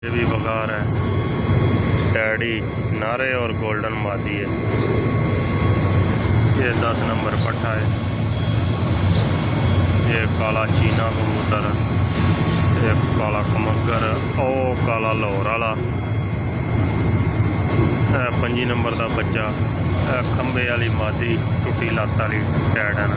ये भी बघार है। डैडी नारे और गोल्डन मादी है। ये 10 नंबर पट्टा है। ये काला चीना कबूतर, ये काला कमगर, ओ काला लाहौर वाला, 5 नंबर का बच्चा, खंबे वाली मादी टुटी लत्त वाली टैडन।